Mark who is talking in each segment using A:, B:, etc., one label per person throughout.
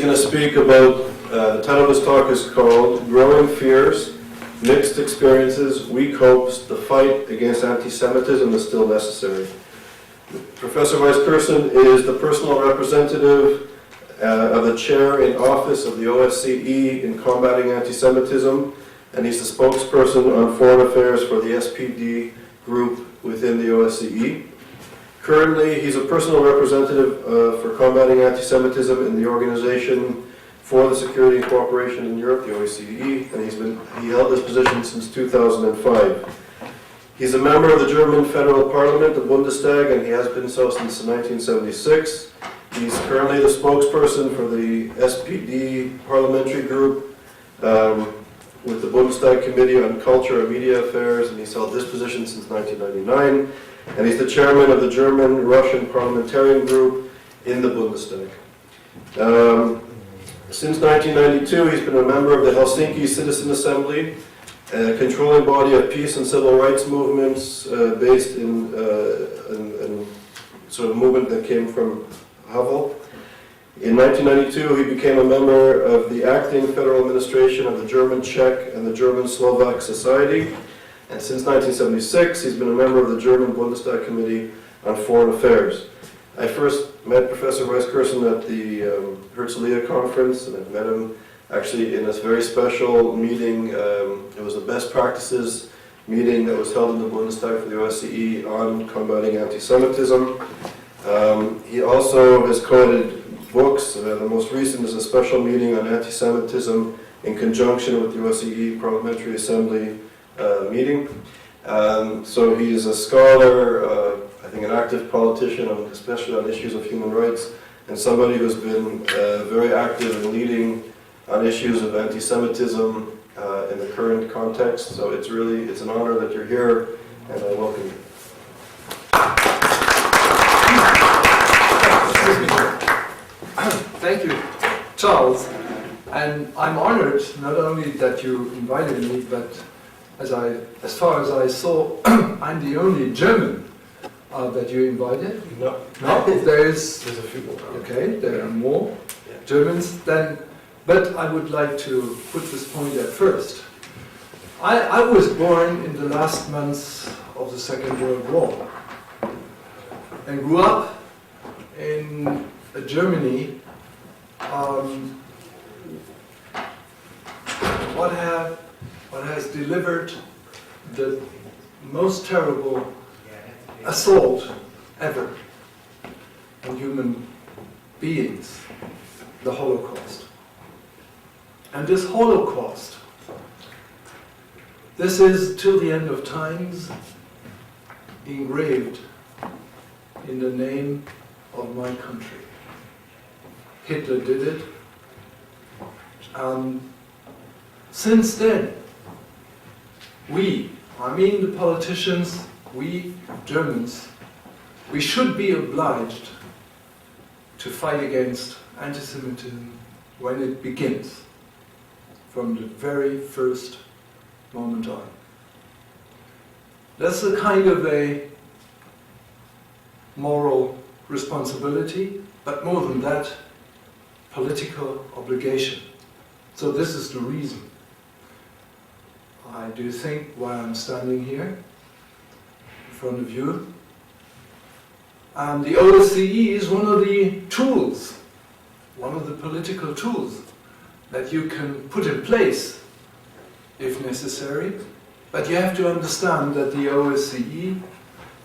A: going to speak about, the title of his talk is called Growing Fears, Mixed Experiences, Weak Hopes, the Fight Against Anti-Semitism is Still Necessary. Professor Weisskirchen is the personal representative of the chair in office of the OSCE in combating anti-Semitism, and he's the spokesperson on foreign affairs for the SPD group within the OSCE. Currently, he's a personal representative for combating anti-Semitism in the Organization for the Security and Cooperation in Europe, the OSCE, and he held this position since 2005. He's a member of the German Federal Parliament, the Bundestag, and he has been so since 1976. He's currently the spokesperson for the SPD parliamentary group with the Bundestag Committee on Culture and Media Affairs, and he's held this position since 1999. And he's the chairman of the German-Russian parliamentarian group in the Bundestag. Since 1992, he's been a member of the Helsinki Citizen Assembly, a controlling body of peace and civil rights movements based in sort of a movement that came from Havel. In 1992, he became a member of the acting federal administration of the German Czech and the German Slovak Society. And since 1976, he's been a member of the German Bundestag Committee on Foreign Affairs. I first met Professor Weisskirchen at the Herzliya conference, and I've met him actually in this very special meeting. It was a best practices meeting that was held in the Bundestag for the OSCE on combating anti-Semitism. He also has co-edited books. The most recent is a special meeting on anti-Semitism in conjunction with the OSCE Parliamentary Assembly meeting. So he is a scholar, I think an active politician, especially on issues of human rights, and somebody who's been very active in leading on issues of anti-Semitism in the current context. So it's an honor that you're here, and I welcome you.
B: Thank you, Charles. And I'm honored not only that you invited me, but as far as I saw, I'm the only German that you invited.
A: No.
B: No, there's
A: a few more.
B: Okay, there are more Germans then. But I would like to put this point at first. I was born in the last months of the Second World War and grew up in a Germany what has delivered the most terrible assault ever on human beings, the Holocaust. And this Holocaust, this is till the end of times engraved in the name of my country. Hitler did it. Since then, the politicians, we Germans, we should be obliged to fight against anti-Semitism when it begins, from the very first moment on. That's a kind of a moral responsibility, but more than that, political obligation. So this is the reason I do think why I'm standing here in front of you. And the OSCE is one of the tools, one of the political tools that you can put in place if necessary. But you have to understand that the OSCE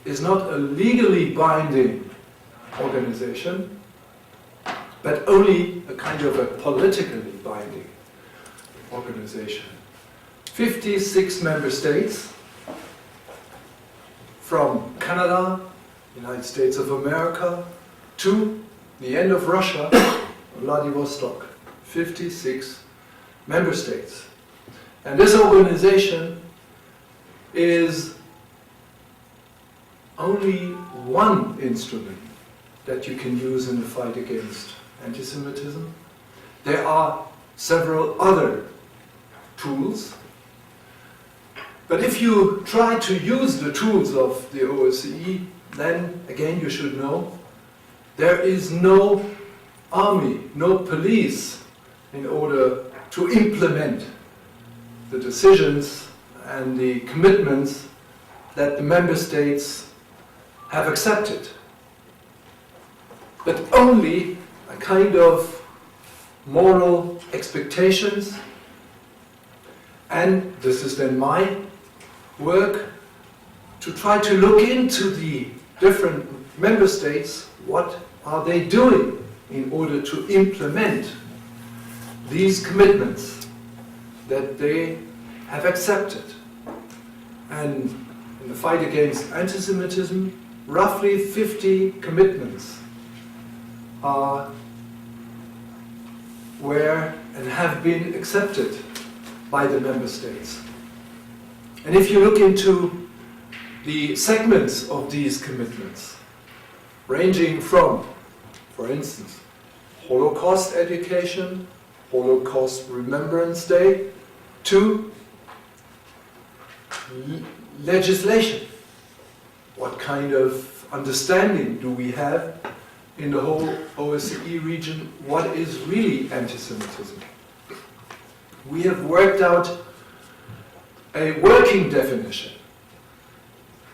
B: is not a legally binding organization, but only a kind of a politically binding organization. 56 member states, from Canada, United States of America, to the end of Russia, Vladivostok. 56 member states. And this organization is only one instrument that you can use in the fight against anti-Semitism. There are several other tools, but if you try to use the tools of the OSCE, then again you should know there is no army, no police in order to implement the decisions and the commitments that the member states have accepted, but only a kind of moral expectations. And this is then my work, to try to look into the different member states. What are they doing in order to implement these commitments that they have accepted? And in the fight against anti-Semitism, roughly 50 commitments are were and have been accepted by the member states. And if you look into the segments of these commitments, ranging from, for instance, Holocaust education, Holocaust Remembrance Day, to legislation. What kind of understanding do we have in the whole OSCE region? What is really anti-Semitism? We have worked out a working definition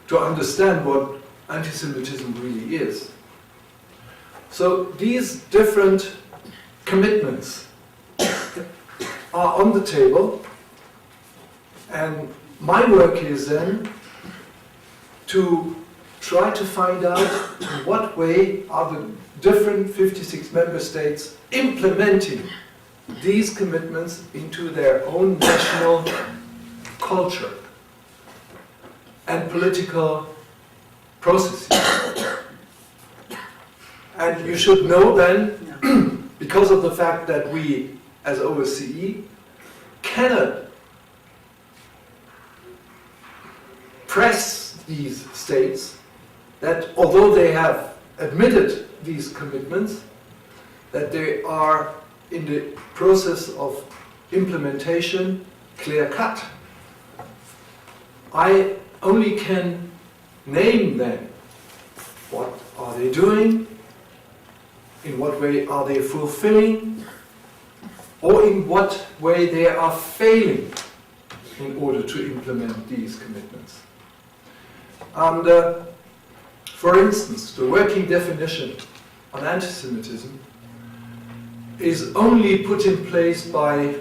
B: to understand what anti-Semitism really is. So these different commitments are on the table, and my work is then to try to find out in what way are the different 56 member states implementing these commitments into their own national culture and political processes. And you should know then, because of the fact that we as OSCE cannot press these states, that although they have admitted these commitments, that they are in the process of implementation clear-cut. I only can name then what are they doing, in what way are they fulfilling, or in what way they are failing in order to implement these commitments. And for instance, the working definition on anti-Semitism is only put in place by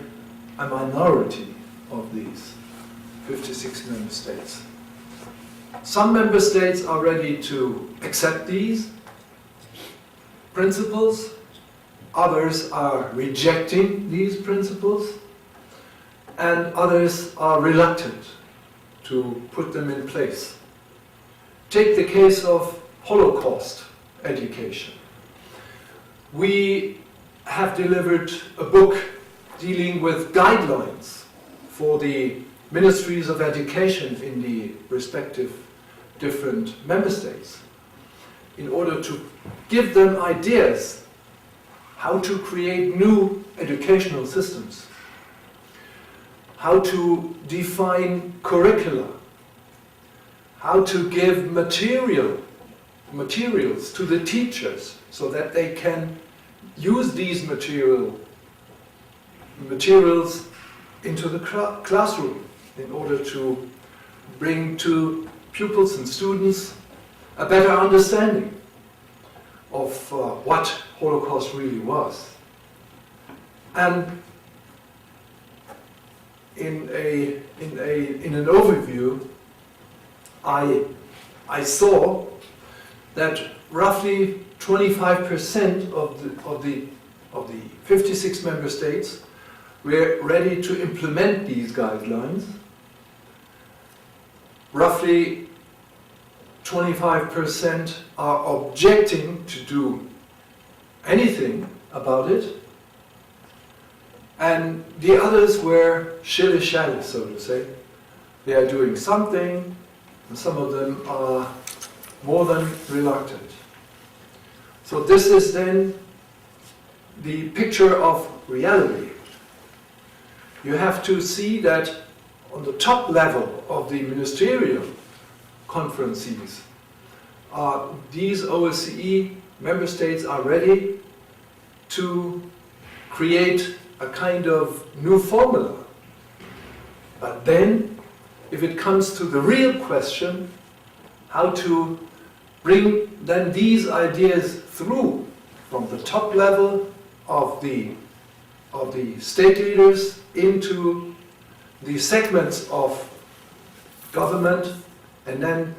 B: a minority of these 56 member states. Some member states are ready to accept these principles, others are rejecting these principles, and others are reluctant to put them in place. Take the case of Holocaust education. We have delivered a book dealing with guidelines for the ministries of education in the respective different member states, in order to give them ideas how to create new educational systems, how to define curricula, how to give materials to the teachers so that they can use these materials into the classroom in order to bring to pupils and students a better understanding of what Holocaust really was. And in an overview, I saw that roughly 25% of the 56 member states were ready to implement these guidelines. Roughly 25% are objecting to do anything about it, and the others were shilly-shally, so to say. They are doing something, and some of them are more than reluctant. So this is then the picture of reality. You have to see that on the top level of the ministerial conferences, these OSCE member states are ready to create a kind of new formula. But then, if it comes to the real question, how to bring then these ideas through from the top level of the state leaders into the segments of government and then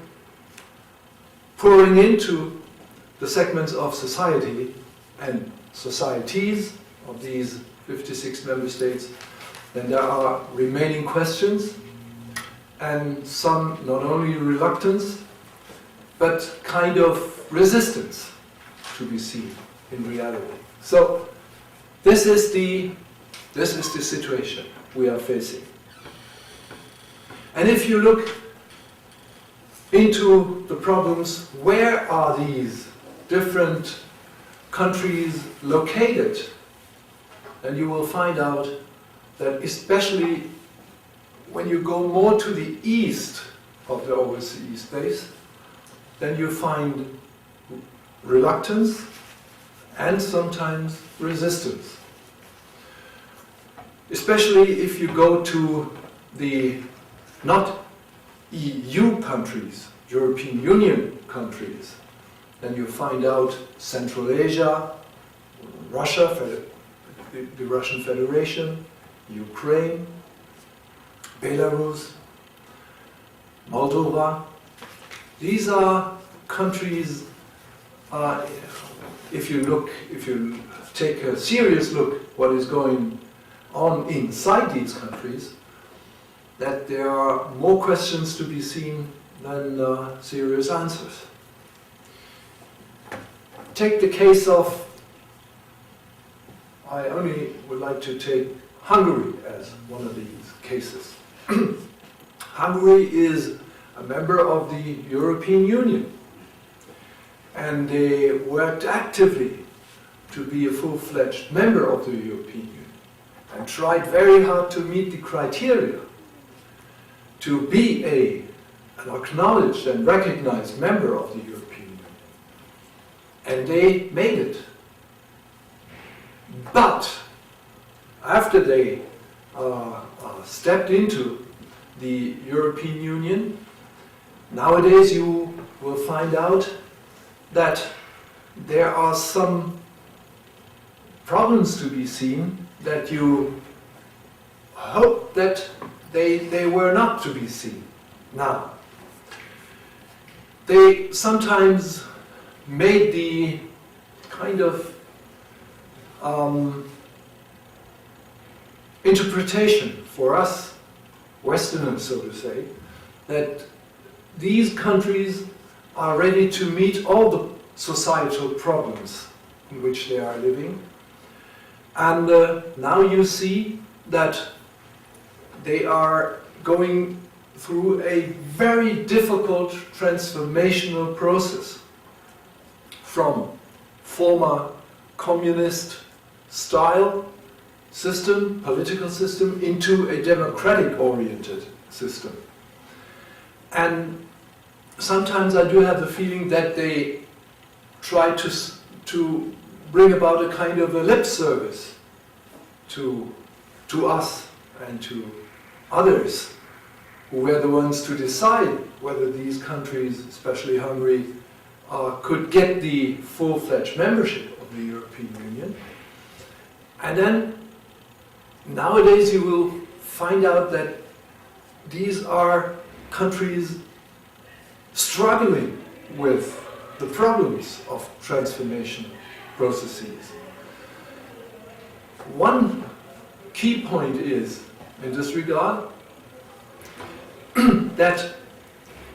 B: pouring into the segments of society and societies of these 56 member states, then there are remaining questions and some not only reluctance but kind of resistance to be seen in reality. So this is the situation we are facing. And if you look into the problems, where are these different countries located? And you will find out that especially when you go more to the east of the OSCE space, then you find reluctance and sometimes resistance. Especially if you go to the not EU countries, European Union countries, then you find out Central Asia, Russia, the Russian Federation, Ukraine, Belarus, Moldova. These are countries, if you take a serious look what is going on inside these countries, that there are more questions to be seen than serious answers. Take the case of, I only would like to take Hungary as one of these cases. Hungary is a member of the European Union, and they worked actively to be a full-fledged member of the European Union and tried very hard to meet the criteria to be an acknowledged and recognized member of the European Union. And they made it. But after they stepped into the European Union, nowadays you will find out that there are some problems to be seen that you hope that they were not to be seen now. They sometimes made the kind of interpretation for us, Westerners, so to say, that these countries are ready to meet all the societal problems in which they are living. And now you see that they are going through a very difficult transformational process from former communist style system, political system, into a democratic-oriented system. And sometimes I do have the feeling that they try to bring about a kind of a lip service to us and to others who were the ones to decide whether these countries, especially Hungary, could get the full-fledged membership of the European Union. And then nowadays you will find out that these are countries struggling with the problems of transformation processes. One key point is, in this regard, that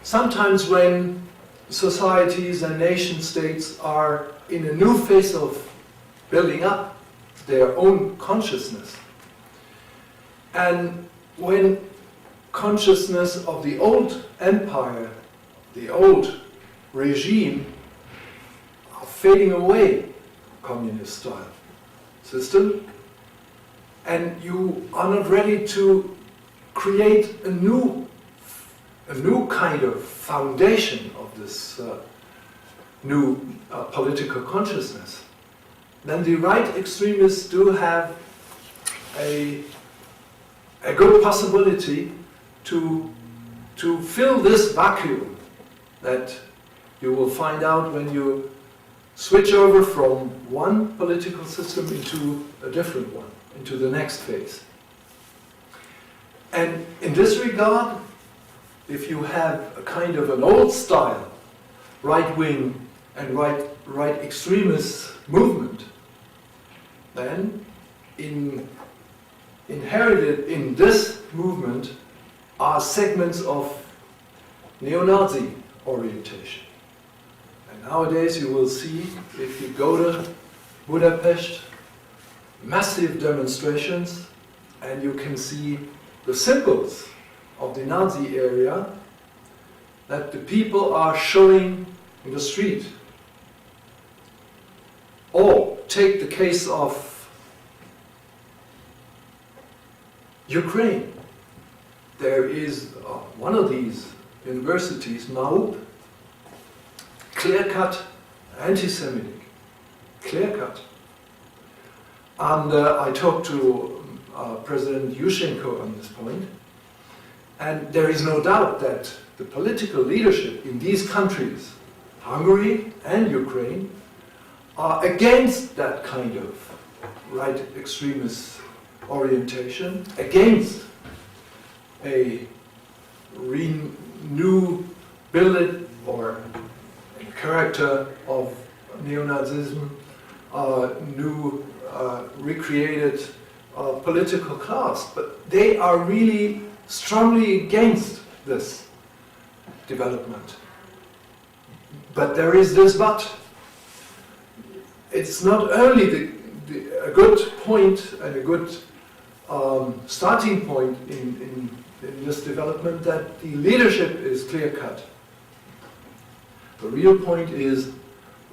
B: sometimes when societies and nation states are in a new phase of building up their own consciousness, and when consciousness of the old empire, the old regime, are fading away, communist style system, and you are not ready to create a new kind of foundation of this new political consciousness, then the right extremists do have a good possibility to fill this vacuum that you will find out when you switch over from one political system into a different one, into the next phase. And in this regard, if you have a kind of an old style right-wing and right extremist movement, then inherited in this movement are segments of neo-Nazi orientation. And nowadays you will see, if you go to Budapest, massive demonstrations, and you can see the symbols of the Nazi area that the people are showing in the street. Or take the case of Ukraine. There is one of these universities, MAUP, clear-cut anti-Semitic, clear-cut. And I talked to President Yushchenko on this point, and there is no doubt that the political leadership in these countries, Hungary and Ukraine, are against that kind of right extremist orientation, against a new build or a character of neo-Nazism, new recreated political class, but they are really strongly against this development. But there is this but. It's not only a good point and a good starting point in this development that the leadership is clear-cut. The real point is,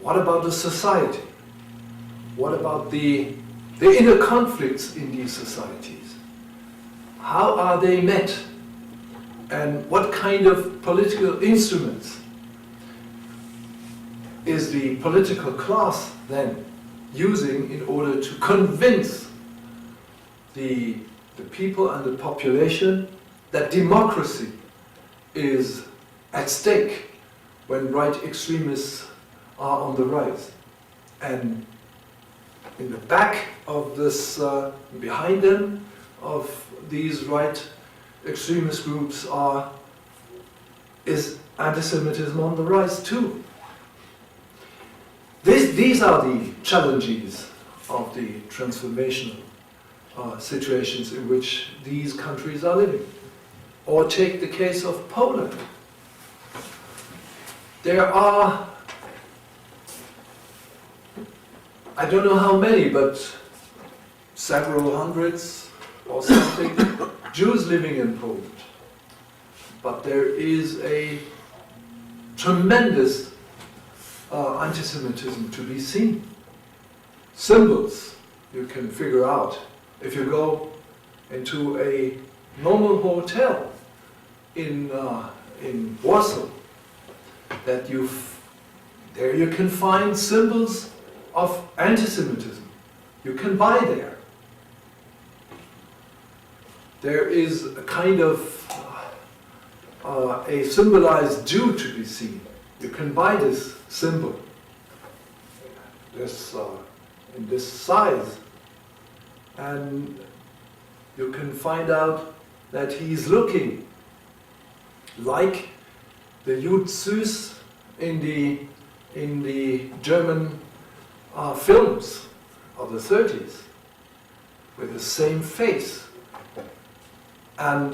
B: what about the society? What about the inner conflicts in these societies? How are they met? And what kind of political instruments is the political class then using in order to convince the people and the population that democracy is at stake when right extremists are on the rise? And in the back of this, behind them, of these right extremist groups is anti-Semitism on the rise too. These are the challenges of the transformational situations in which these countries are living. Or take the case of Poland. There are, I don't know how many, but several hundreds or something, Jews living in Poland. But there is a tremendous anti-Semitism to be seen. Symbols you can figure out if you go into a normal hotel in Warsaw, that there you can find symbols of anti-Semitism. You can buy there. There is a kind of a symbolized Jew to be seen. You can buy this symbol, in this size, and you can find out that he's looking like the Jud Süß in the German films of the 30s, with the same face. And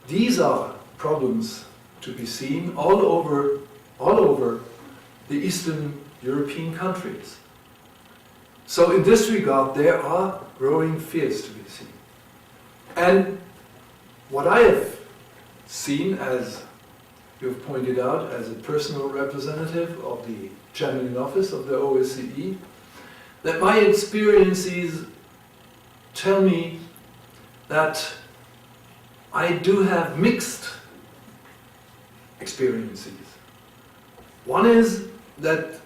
B: these are problems to be seen all over the Eastern European countries. So in this regard, there are growing fears to be seen. And what I have seen, as you've pointed out, as a personal representative of the channeling office of the OSCE, that my experiences tell me that I do have mixed experiences. One is that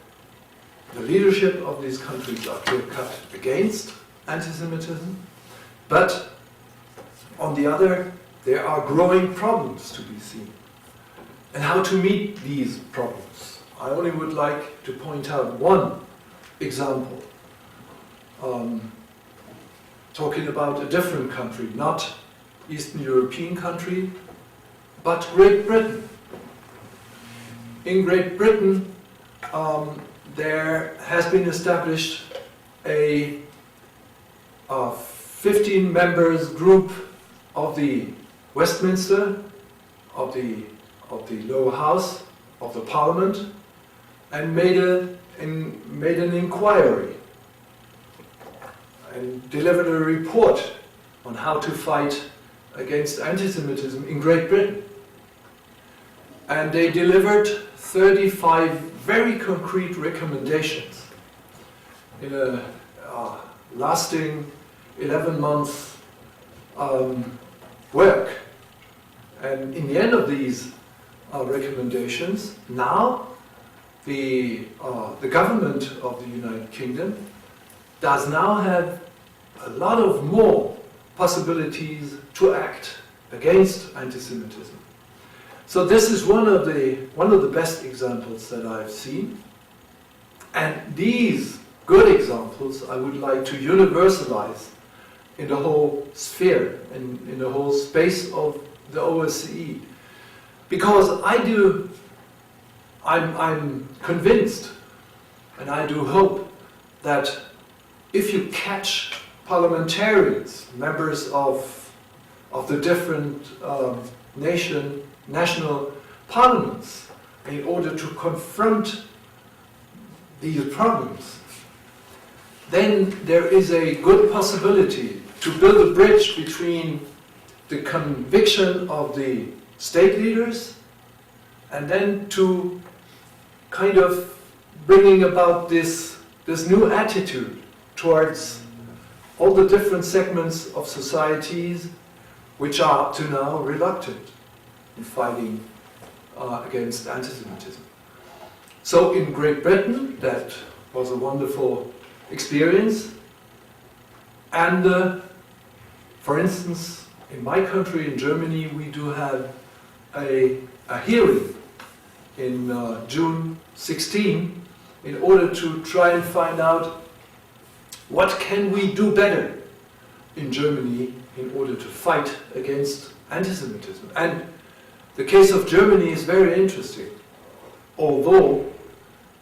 B: The leadership of these countries are clear-cut against anti-Semitism, but on the other, there are growing problems to be seen. And how to meet these problems? I only would like to point out one example, talking about a different country, not Eastern European country, but Great Britain. In Great Britain, there has been established a 15 members group of the Westminster, of the lower house, of the parliament, and made an inquiry and delivered a report on how to fight against anti-Semitism in Great Britain. And they delivered 35 very concrete recommendations in a lasting 11 months work. And in the end of these recommendations, now the government of the United Kingdom does now have a lot of more possibilities to act against anti-Semitism. So this is one of the best examples that I've seen. And these good examples I would like to universalize in the whole sphere, in the whole space of the OSCE. Because I'm convinced, and I do hope, that if you catch parliamentarians, members of the different national parliaments, in order to confront these problems, then there is a good possibility to build a bridge between the conviction of the state leaders and then to kind of bringing about this new attitude towards all the different segments of societies which are up to now reluctant in fighting against anti-Semitism. So in Great Britain, that was a wonderful experience. And for instance, in my country, in Germany, we do have a hearing in June 16 in order to try and find out what can we do better in Germany in order to fight against anti-Semitism. And the case of Germany is very interesting. Although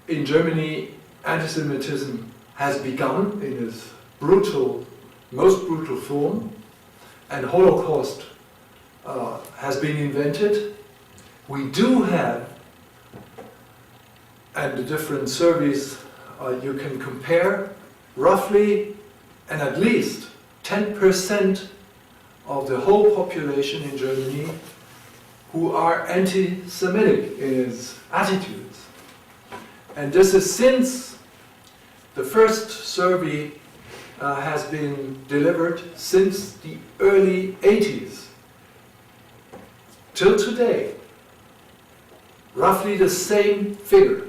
B: in Germany anti-Semitism has begun in its most brutal form, and Holocaust has been invented, we do have, and the different surveys you can compare, roughly and at least 10% of the whole population in Germany who are anti-Semitic in its attitudes. And this is since the first survey has been delivered since the early 80s till today, roughly the same figure.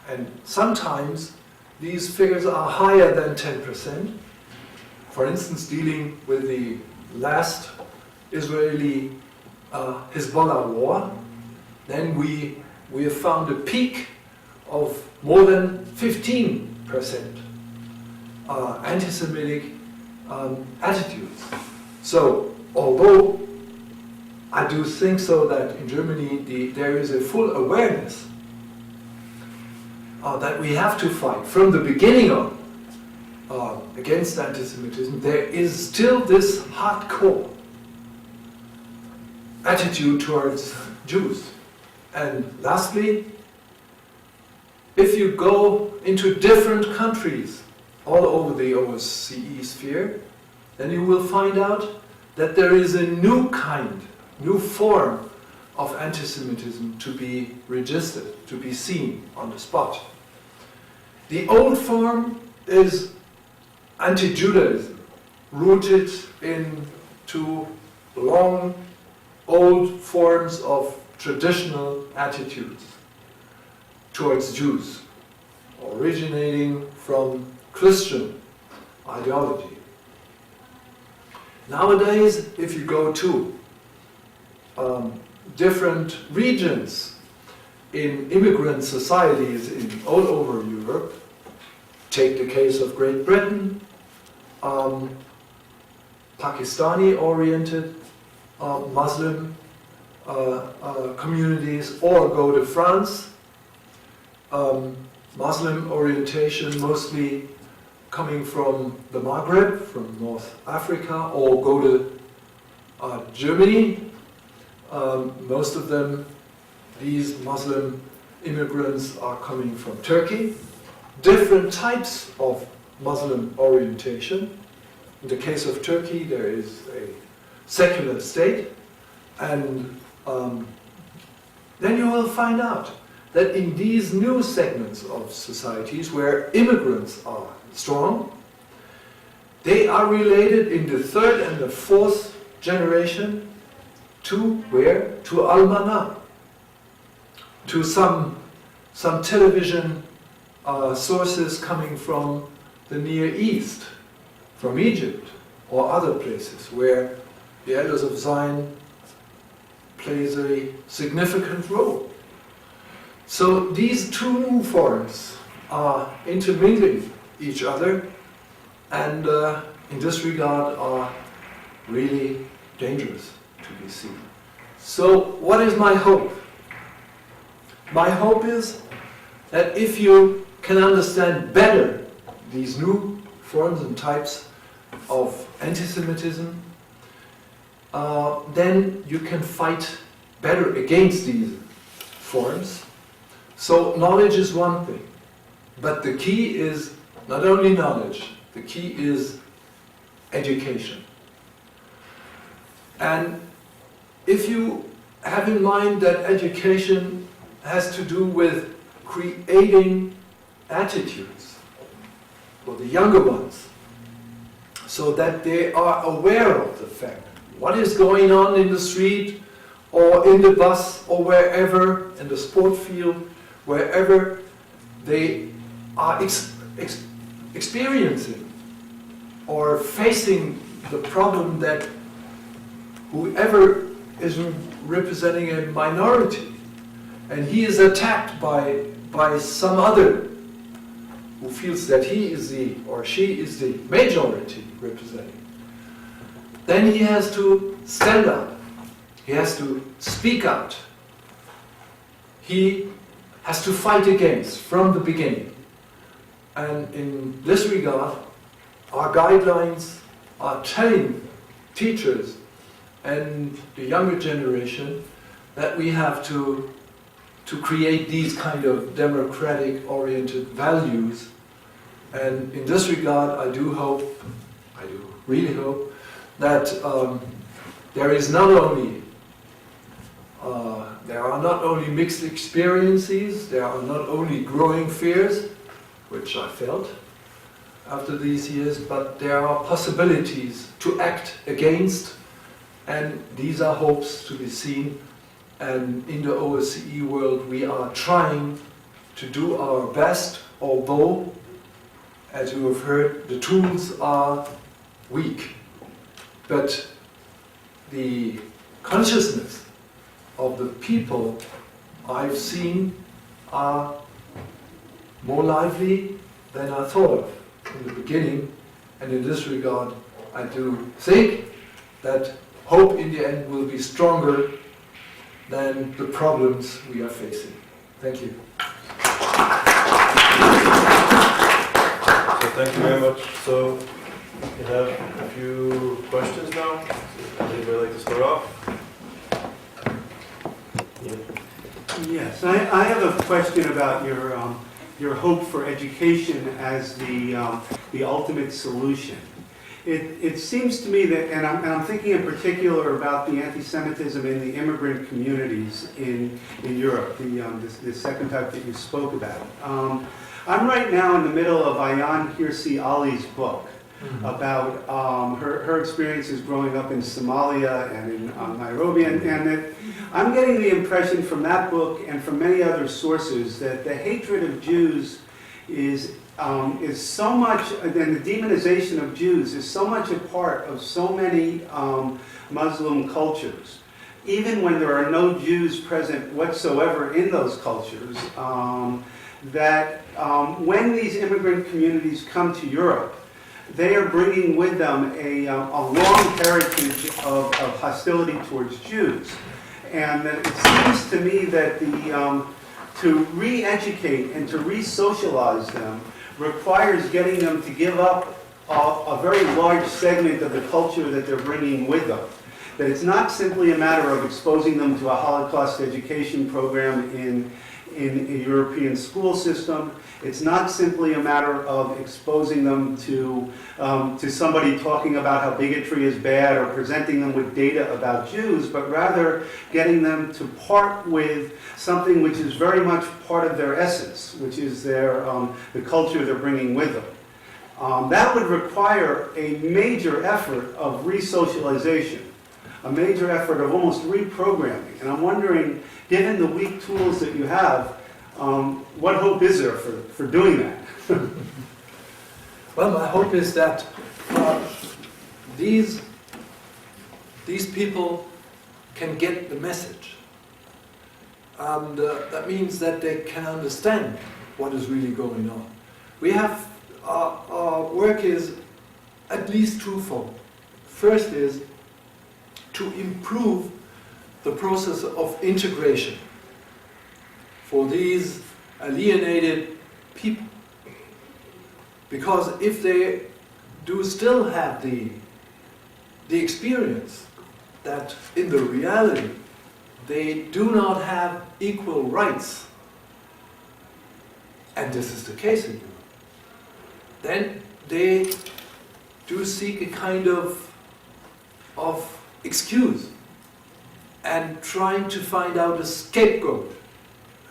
B: And sometimes these figures are higher than 10%. For instance, dealing with the last Israeli Hezbollah war, then we have found a peak of more than 15% anti-Semitic attitudes. So, although I do think so that in Germany there is a full awareness that we have to fight from the beginning on against anti-Semitism, there is still this hardcore attitude towards Jews. And lastly, if you go into different countries all over the OSCE sphere, then you will find out that there is a new form of anti-Semitism to be registered, to be seen on the spot. The old form is anti-Judaism, rooted into long, old forms of traditional attitudes towards Jews. originating from Christian ideology. Nowadays, if you go to different regions in immigrant societies all over Europe, take the case of Great Britain, Pakistani-oriented Muslim communities, or go to France, Muslim orientation mostly coming from the Maghreb, from North Africa, or go to Germany. Most of them, these Muslim immigrants, are coming from Turkey. Different types of Muslim orientation. In the case of Turkey, there is a secular state, and then you will find out that in these new segments of societies where immigrants are strong, they are related in the third and the fourth generation to where? To Almana, to some television sources coming from the Near East, from Egypt or other places where the Elders of Zion plays a significant role. So these two new forms are intermingling each other, and in this regard are really dangerous to be seen. So what is my hope? My hope is that if you can understand better these new forms and types of anti-Semitism, then you can fight better against these forms. So knowledge is one thing, but the key is not only knowledge, the key is education. And if you have in mind that education has to do with creating attitudes for the younger ones, so that they are aware of the fact what is going on in the street or in the bus or wherever, in the sport field, wherever they are experiencing or facing the problem that whoever is representing a minority and he is attacked by some other who feels that he is the or she is the majority representing, then he has to stand up, he has to speak out, he has to fight against from the beginning. And in this regard, our guidelines are telling teachers and the younger generation that we have to create these kind of democratic-oriented values. And in this regard, I do really hope, that there are not only mixed experiences, there are not only growing fears, which I felt after these years, but there are possibilities to act against, and these are hopes to be seen. And in the OSCE world, we are trying to do our best, although, as you have heard, the tools are weak. But the consciousness of the people I've seen are more lively than I thought of in the beginning. And in this regard, I do think that hope in the end will be stronger than the problems we are facing. Thank you.
A: So thank you very much. So we have a few questions now. Anybody like to start off? Yeah.
C: Yes, I have a question about your hope for education as the ultimate solution. It seems to me that, and I'm thinking in particular about the anti-Semitism in the immigrant communities in Europe, the second type that you spoke about. I'm right now in the middle of Ayaan Hirsi Ali's book about her experiences growing up in Somalia and in Nairobi, and that I'm getting the impression from that book and from many other sources that the hatred of Jews is so much, and the demonization of Jews is so much a part of so many Muslim cultures. Even when there are no Jews present whatsoever in those cultures, that when these immigrant communities come to Europe, they are bringing with them a long heritage of hostility towards Jews. And that it seems to me that to re-educate and to re-socialize them requires getting them to give up a very large segment of the culture that they're bringing with them. That it's not simply a matter of exposing them to a Holocaust education program in a European school system. It's not simply a matter of exposing them to somebody talking about how bigotry is bad or presenting them with data about Jews, but rather getting them to part with something which is very much part of their essence, which is the culture they're bringing with them. That would require a major effort of re-socialization, a major effort of almost reprogramming. And I'm wondering, given the weak tools that you have, what hope is there for doing that?
B: Well, my hope is that these people can get the message. And that means that they can understand what is really going on. We have, our work is at least twofold. First is to improve the process of integration for these alienated people. Because if they do still have the experience that in the reality they do not have equal rights, and this is the case in Europe, then they do seek a kind of excuse and trying to find out a scapegoat.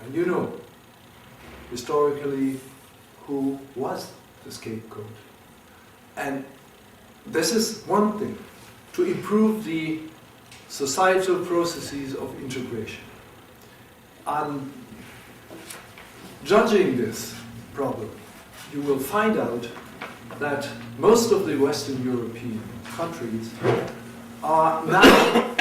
B: And you know, historically, who was the scapegoat. And this is one thing, to improve the societal processes of integration. And judging this problem, you will find out that most of the Western European countries are now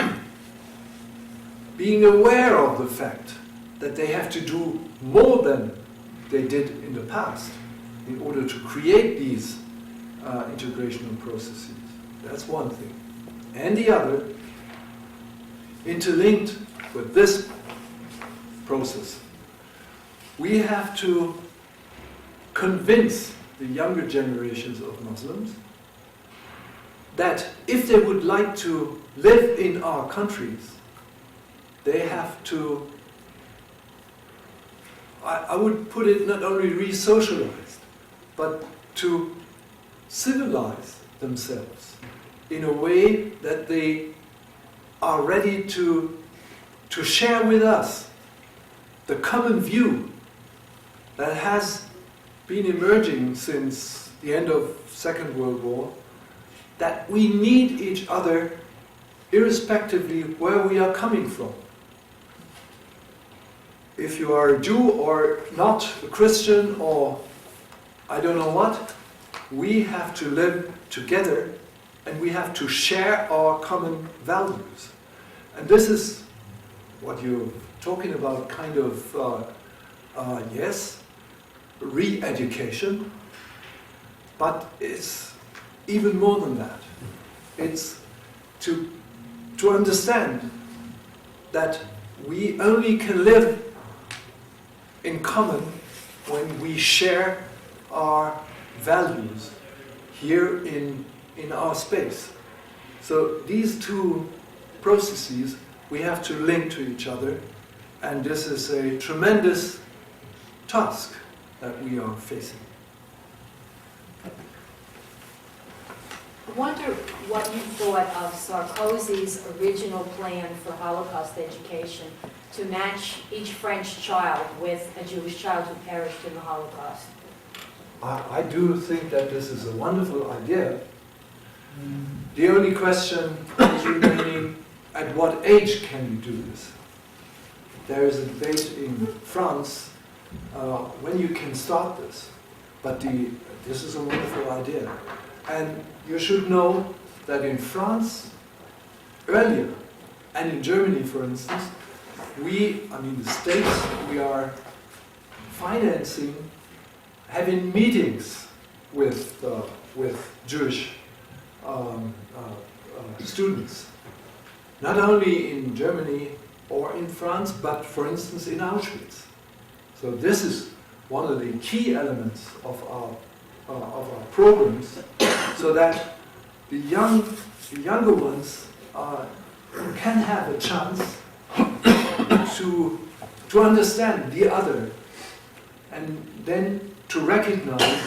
B: being aware of the fact that they have to do more than they did in the past in order to create these integrational processes. That's one thing. And the other, interlinked with this process, we have to convince the younger generations of Muslims that if they would like to live in our countries, they have to, I would put it, not only re-socialized, but to civilize themselves in a way that they are ready to share with us the common view that has been emerging since the end of Second World War, that we need each other irrespectively where we are coming from. If you are a Jew or not, a Christian or I don't know what, we have to live together and we have to share our common values. And this is what you're talking about, kind of, yes, re-education, but it's even more than that. It's to understand that we only can live in common when we share our values here in our space. So these two processes we have to link to each other, and this is a tremendous task that we are facing.
D: I wonder what you thought of Sarkozy's original plan for Holocaust education to match each French child with a Jewish child who perished in the Holocaust.
B: I do think that this is a wonderful idea. The only question is remaining, at what age can you do this? There is a debate in France when you can start this. But this is a wonderful idea. And you should know that in France, earlier, and in Germany, for instance, the states, we are financing, having meetings with Jewish students. Not only in Germany or in France, but for instance in Auschwitz. So this is one of the key elements of our programs, so that the younger ones can have a chance to understand the other, and then to recognize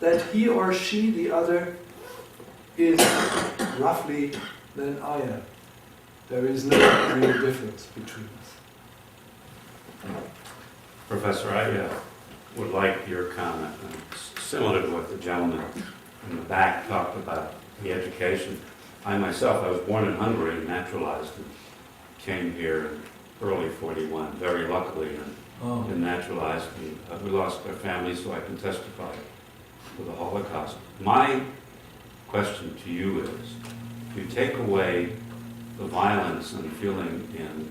B: that he or she, the other, is roughly than I am. There is no real difference between us.
E: Professor, I would like your comment, similar to what the gentleman in the back talked about, the education. I myself, I was born in Hungary, naturalized, and came here in early '41, very luckily, and naturalized. And, we lost our family, so I can testify to the Holocaust. My question to you is, if you take away the violence and feeling in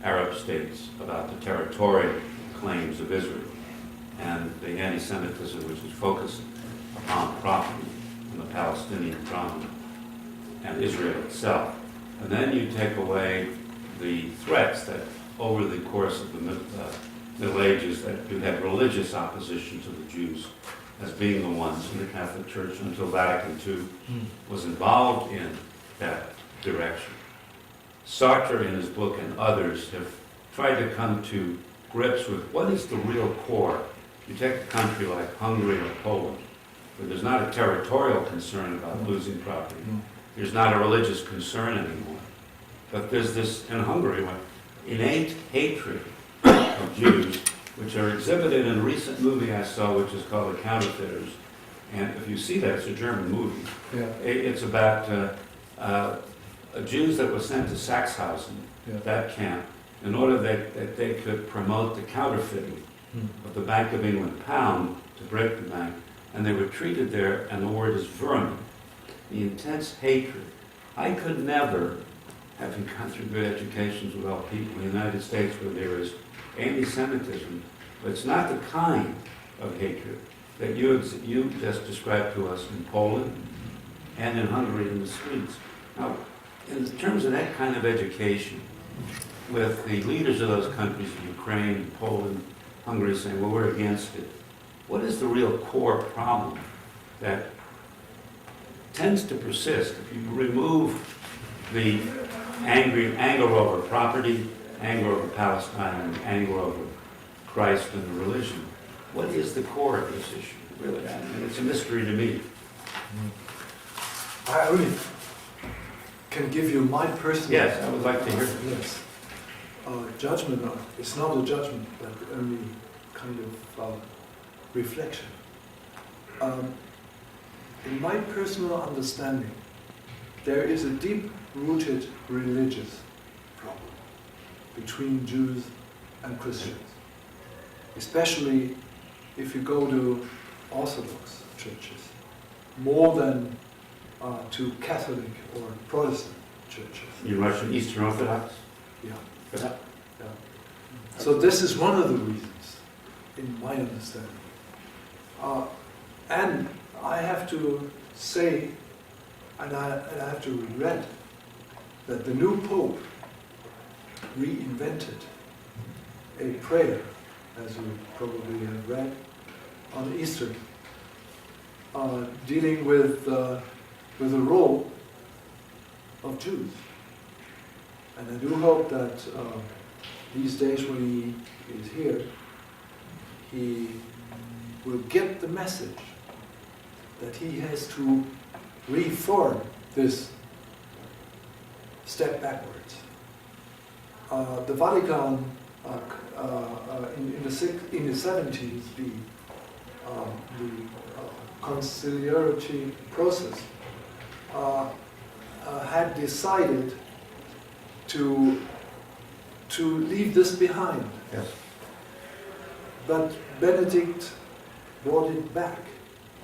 E: Arab states about the territorial claims of Israel and the anti-Semitism which is focused upon property and the Palestinian problem and Israel itself, and then you take away the threats that over the course of the Middle Ages that you had religious opposition to the Jews as being the ones in the Catholic Church until Vatican II was involved in that direction. Sartre in his book and others have tried to come to grips with what is the real core. You take a country like Hungary or Poland, where there's not a territorial concern about losing property. There's not a religious concern anymore. But there's this, in Hungary, innate hatred of Jews, which are exhibited in a recent movie I saw, which is called The Counterfeiters. And if you see that, it's a German movie.
B: Yeah.
E: It's about Jews that were sent to Sachsenhausen, that camp, in order that they could promote the counterfeiting of the Bank of England pound to break the bank. And they were treated there, and the word is vermin. The intense hatred. I could never, having gone through good educations with all people in the United States where there is anti-Semitism, but it's not the kind of hatred that you just described to us in Poland and in Hungary in the streets. Now, in terms of that kind of education, with the leaders of those countries, Ukraine, Poland, Hungary, saying, well, we're against it, what is the real core problem that tends to persist if you remove the anger over property, anger over Palestine, anger over Christ and the religion? What is the core of this issue? Really, I mean, it's a mystery to me.
B: I only can give you my personal...
E: Yes, I would like to hear.
B: Yes. Judgment, it's not a judgment, but only kind of reflection. In my personal understanding, there is a deep-rooted religious problem between Jews and Christians, especially if you go to Orthodox churches, more than to Catholic or Protestant churches.
E: You Russian Eastern Orthodox?
B: Yeah.
E: Yeah.
B: Yeah. So this is one of the reasons, in my understanding. And I have to say, and I have to regret, that the new Pope reinvented a prayer, as you probably have read, on Easter, dealing with the role of Jews. And I do hope that these days when he is here, he will get the message that he has to reform this step backwards. The Vatican, in the 70s, the conciliatory process had decided to leave this behind.
E: Yes.
B: But Benedict brought it back.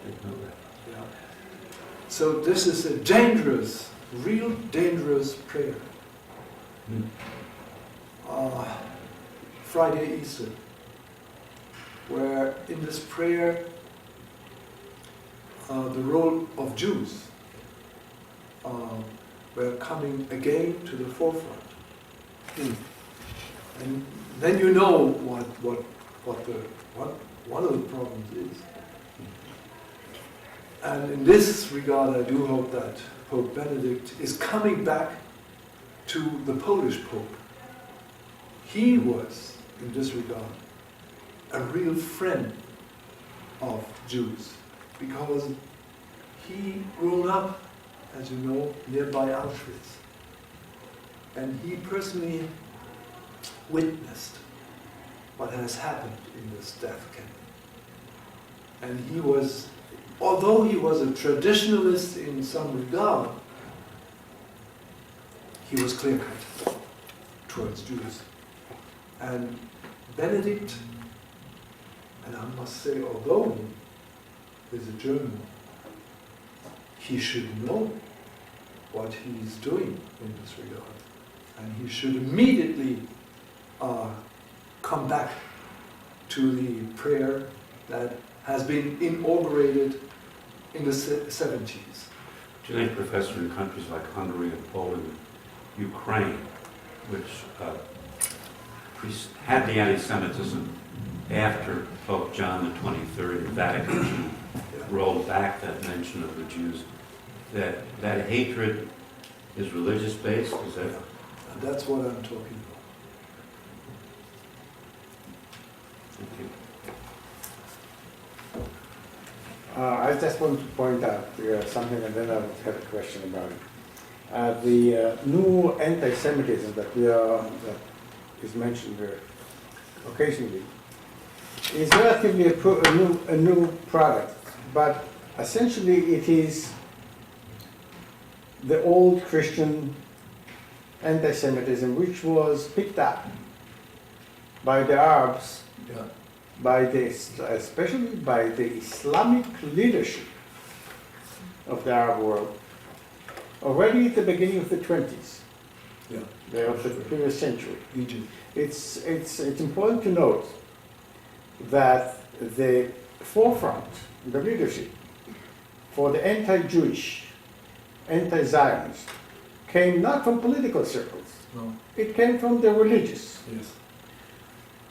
E: Didn't know that.
B: Yeah. So this is a dangerous, real dangerous prayer.
E: Hmm.
B: Friday, Easter, where in this prayer the role of Jews were coming again to the forefront. And then you know what one of the problems is. And in this regard, I do hope that Pope Benedict is coming back to the Polish Pope. He was, in this regard, a real friend of Jews, because he grew up, as you know, nearby Auschwitz. And he personally witnessed what has happened in this death camp. And he was, although he was a traditionalist in some regard, he was clear-cut towards Jews. And Benedict, and I must say, although he is a German, he should know what he's doing in this regard. And he should immediately come back to the prayer that has been inaugurated in the 70s.
E: Do you think, Professor, in countries like Hungary and Poland, Ukraine, which had the anti-Semitism after Pope John XXIII in Vatican II rolled back that mention of the Jews, that hatred is religious-based? Is that?
B: And that's what I'm talking about.
E: Thank you.
F: I just want to point out something, and then I would have a question about it. The new anti-Semitism that is mentioned occasionally is relatively a new product, but essentially it is the old Christian anti-Semitism, which was picked up by the Arabs, especially by the Islamic leadership of the Arab world, already at the beginning of the 20s, of the previous century.
B: Egypt.
F: It's important to note that the forefront, the leadership for the anti-Jewish, anti-Zionist, came not from political circles.
B: No.
F: It came from the religious.
B: Yes.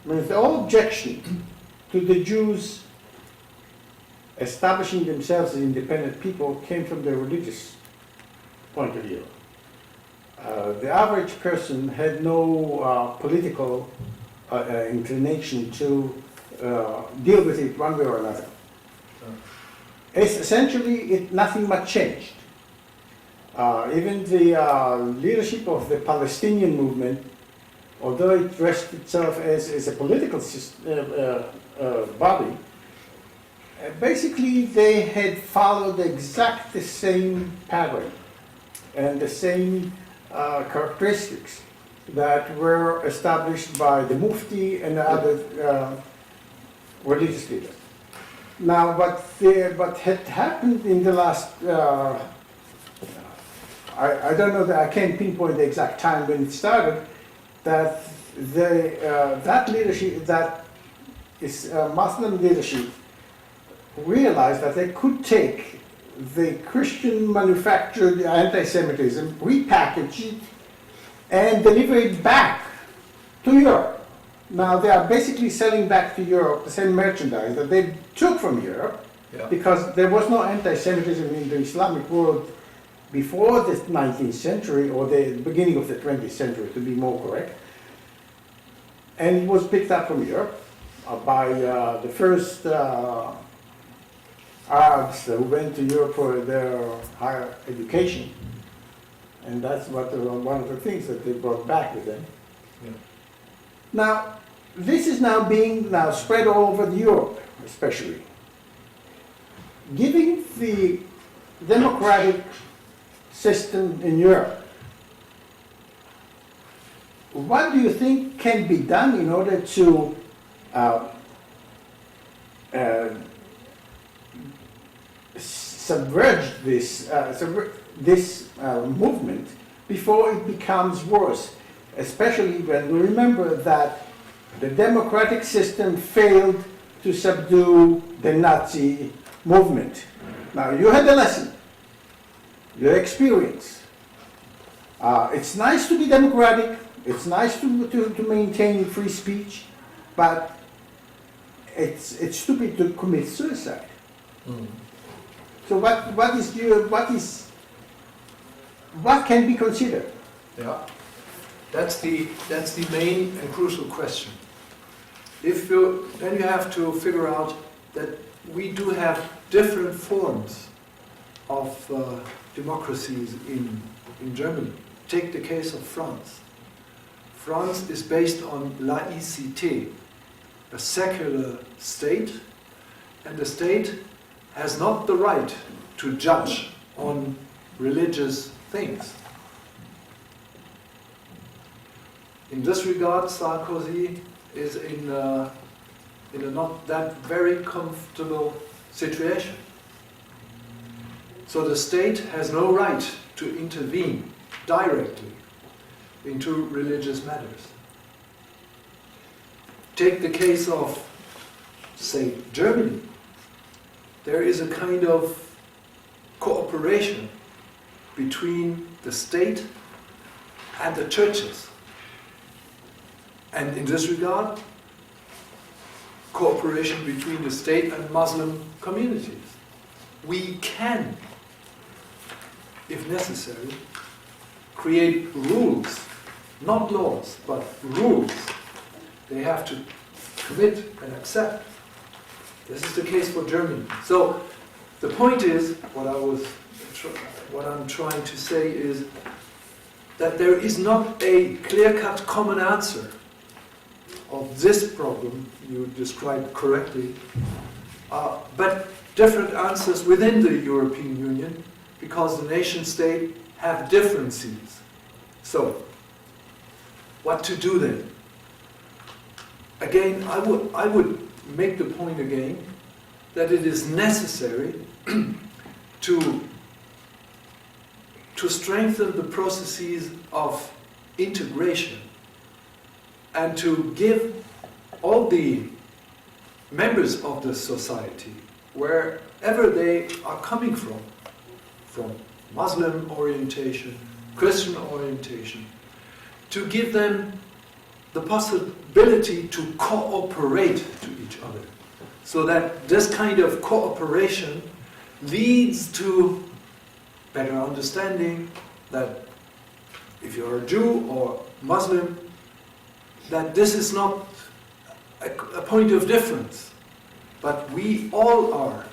F: I mean, the whole objection to the Jews establishing themselves as independent people came from the religious point of view. The average person had no political inclination to deal with it one way or another. Essentially, nothing much changed. Even the leadership of the Palestinian movement, although it dressed itself as a political body, basically they had followed exactly the same pattern and the same characteristics that were established by the Mufti and the other religious leaders. Now, what had happened in the last, I don't know, I can't pinpoint the exact time when it started, that that leadership, that is Muslim leadership, realized that they could take the Christian manufactured anti-Semitism, repackage it, and deliver it back to Europe. Now they are basically selling back to Europe the same merchandise that they took from Europe, because there was no anti-Semitism in the Islamic world before the 19th century, or the beginning of the 20th century, to be more correct. And it was picked up from Europe by the first Arabs who went to Europe for their higher education. And that's what one of the things that they brought back with them.
B: Yeah.
F: Now, this is now being spread all over Europe, especially. Given the democratic system in Europe, what do you think can be done in order to subverge this movement before it becomes worse, especially when we remember that the democratic system failed to subdue the Nazi movement. Now, you had the lesson, your experience. It's nice to be democratic, it's nice to maintain free speech, but it's stupid to commit suicide. So what can be considered?
B: Yeah, that's the main and crucial question. Then you have to figure out that we do have different forms of democracies in Germany. Take the case of France. France is based on laïcité, a secular state, and the state has not the right to judge on religious things. In this regard, Sarkozy is in a not that very comfortable situation. So the state has no right to intervene directly into religious matters. Take the case of, say, Germany. There is a kind of cooperation between the state and the churches. And in this regard, cooperation between the state and Muslim communities. We can, if necessary, create rules, not laws, but rules they have to commit and accept. This is the case for Germany. So the point is, what I'm trying to say is that there is not a clear-cut common answer of this problem you described correctly, but different answers within the European Union, because the nation-state have differences. So, what to do then? Again, I would make the point again that it is necessary to strengthen the processes of integration and to give all the members of the society, wherever they are coming from Muslim orientation, Christian orientation, to give them the possibility to cooperate to each other, so that this kind of cooperation leads to better understanding that if you're a Jew or Muslim, that this is not a point of difference, but we all are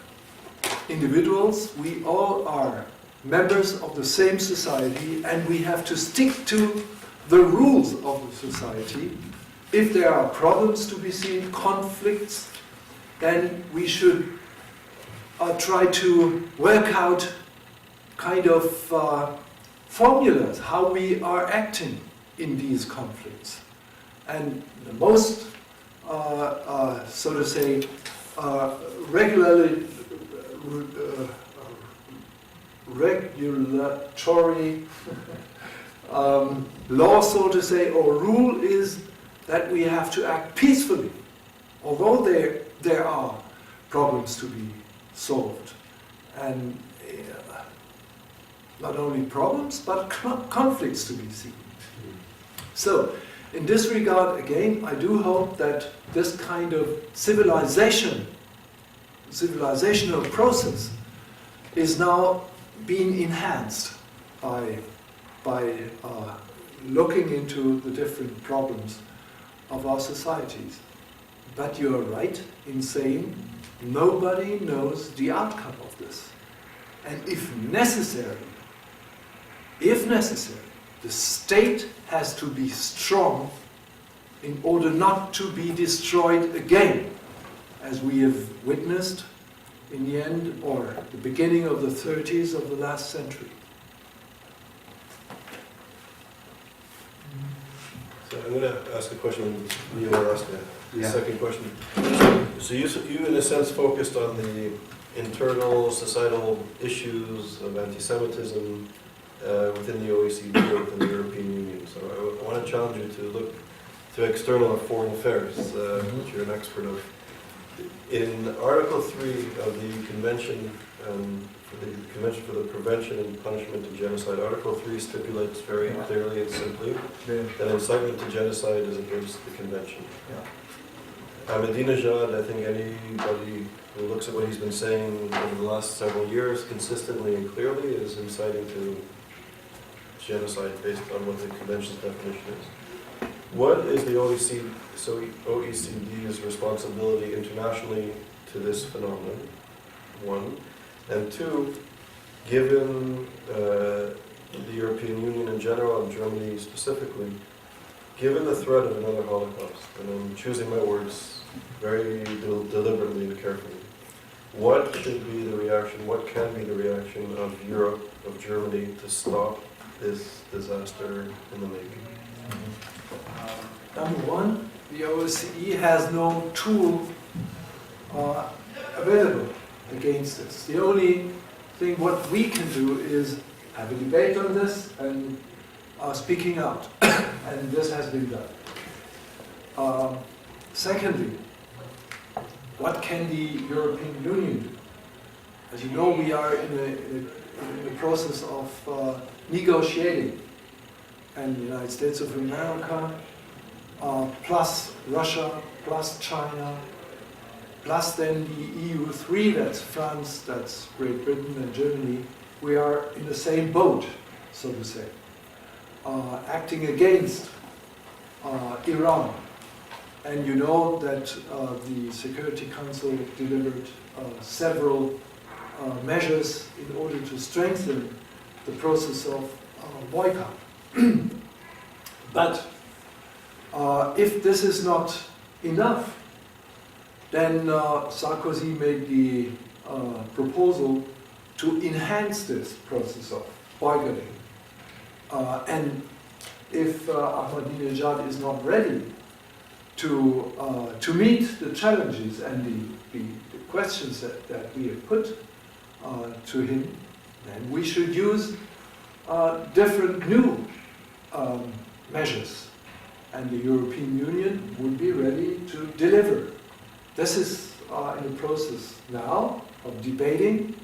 B: individuals, we all are members of the same society, and we have to stick to the rules of the society. If there are problems to be seen, conflicts, then we should try to work out kind of formulas, how we are acting in these conflicts. And the most, so to say, regulatory law, so to say, or rule is that we have to act peacefully, although there are problems to be solved. And not only problems, but conflicts to be seen. So, in this regard, again, I do hope that this kind of civilizational process is now being enhanced by looking into the different problems of our societies. But you are right in saying nobody knows the outcome of this. And if necessary, the state has to be strong in order not to be destroyed again, as we have witnessed in the end or the beginning of the 30s of the last century.
A: So I'm going to ask a question you were asked the
C: Yeah.
A: second question. So you in a sense focused on the internal societal issues of anti-Semitism within the OECD or within the European Union. So I want to challenge you to look to external and foreign affairs, which you're an expert of. In Article 3 of the Convention for the Prevention and Punishment of Genocide, Article 3 stipulates very clearly and simply that incitement to genocide is against the Convention. Ahmadinejad, I think anybody who looks at what he's been saying over the last several years consistently and clearly is inciting to genocide based on what the Convention's definition is. What is the OECD's responsibility internationally to this phenomenon? One. And two, given the European Union in general and Germany specifically, given the threat of another Holocaust, and I'm choosing my words very deliberately and carefully, what should be the reaction, what can be the reaction of Europe, of Germany, to stop this disaster in the making?
B: Number one, the OSCE has no tool available against this. The only thing what we can do is have a debate on this and speaking out, and this has been done. Secondly, what can the European Union do? As you know, we are in the process of negotiating, and the United States of America, plus Russia, plus China, plus then the EU3, that's France, that's Great Britain and Germany, we are in the same boat, so to say, acting against Iran. And you know that the Security Council delivered several measures in order to strengthen the process of boycott. But if this is not enough, then Sarkozy made the proposal to enhance this process of boycotting. And if Ahmadinejad is not ready to meet the challenges and the questions that we have put to him, then we should use different new measures. And the European Union would be ready to deliver. This is in the process now of debating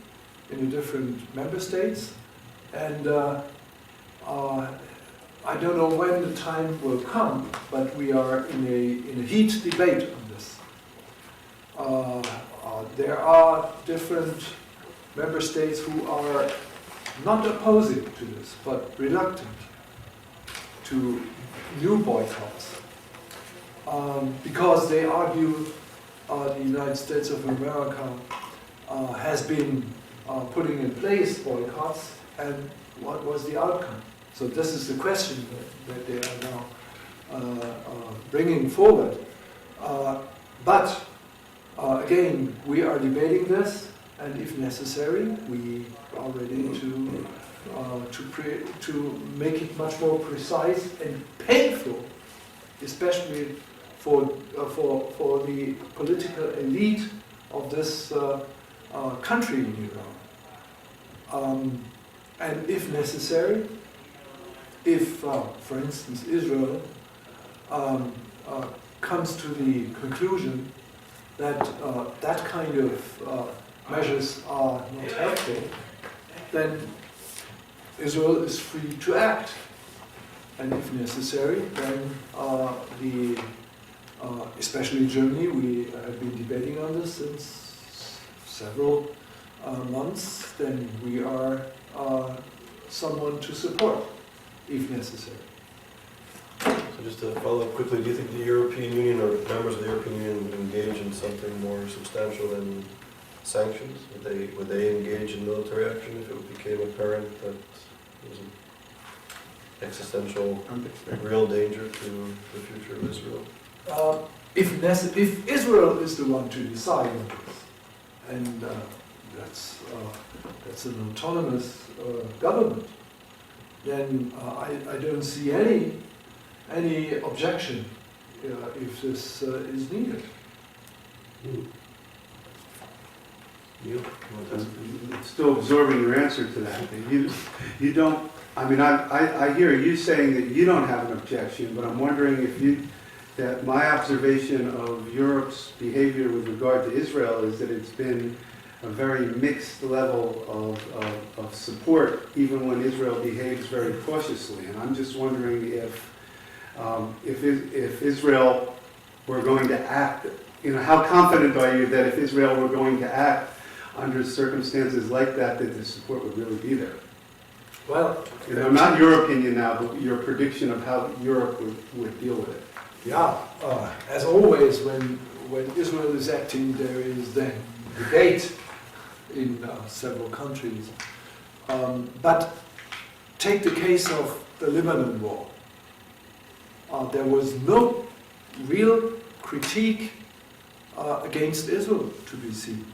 B: in the different member states, and I don't know when the time will come, but we are in a heat debate on this. There are different member states who are not opposing to this, but reluctant to new boycotts, because they argue the United States of America has been putting in place boycotts, and what was the outcome? So this is the question that they are now bringing forward. But again, we are debating this, and if necessary, we are ready to make it much more precise and painful, especially for the political elite of this country in Iran. And if necessary, if, for instance, Israel comes to the conclusion that that kind of measures are not helpful, then Israel is free to act. And if necessary, then especially Germany, we have been debating on this since several months, then we are someone to support, if necessary.
A: So just to follow up quickly, do you think the European Union or members of the European Union would engage in something more substantial than sanctions? Would they engage in military action if it became apparent that there was an existential, real danger to the future of Israel?
B: If Israel is the one to decide on this, and that's an autonomous government, then I don't see any objection if this is needed.
A: You want to-
C: I'm still absorbing your answer to that. You don't, I mean, I hear you saying that you don't have an objection, but I'm wondering if that my observation of Europe's behavior with regard to Israel is that it's been a very mixed level of support, even when Israel behaves very cautiously. And I'm just wondering if Israel were going to act, how confident are you that if Israel were going to act under circumstances like that the support would really be there?
B: Well,
C: Not your opinion now, but your prediction of how Europe would deal with it.
B: yeah, as always, when Israel is acting, there is then debate in several countries. But take the case of the Lebanon war. There was no real critique against Israel to be seen.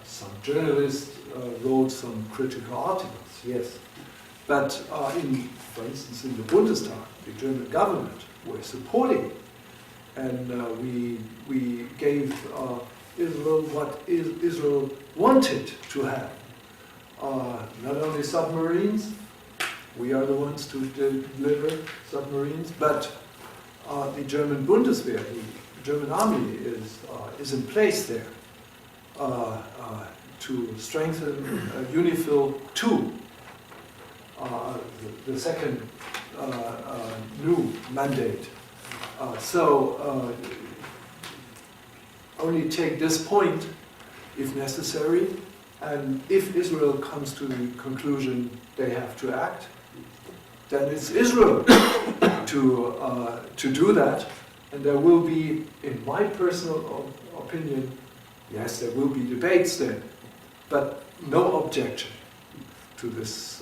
B: Some journalists wrote some critical articles, yes. But for instance, in the Bundestag, the German government were supporting, and we gave Israel what Israel wanted to have. Not only submarines, we are the ones to deliver submarines, but the German Bundeswehr, the German army is in place there to strengthen UNIFIL 2, the second new mandate. So only take this point if necessary, and if Israel comes to the conclusion they have to act, then it's Israel to do that, and there will be, in my personal opinion, yes, there will be debates then, but no objection to this,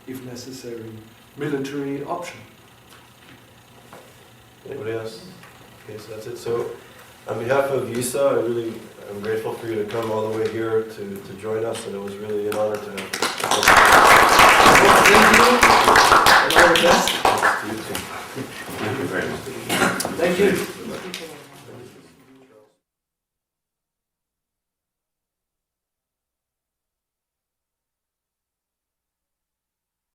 B: if necessary, military option.
A: Anybody else? Okay, so that's it. So, on behalf of YISA, I'm grateful for you to come all the way here to join us, and it was really an honor to have you.
B: Thank you, and all the best.
E: Thank you very much.
B: Thank you.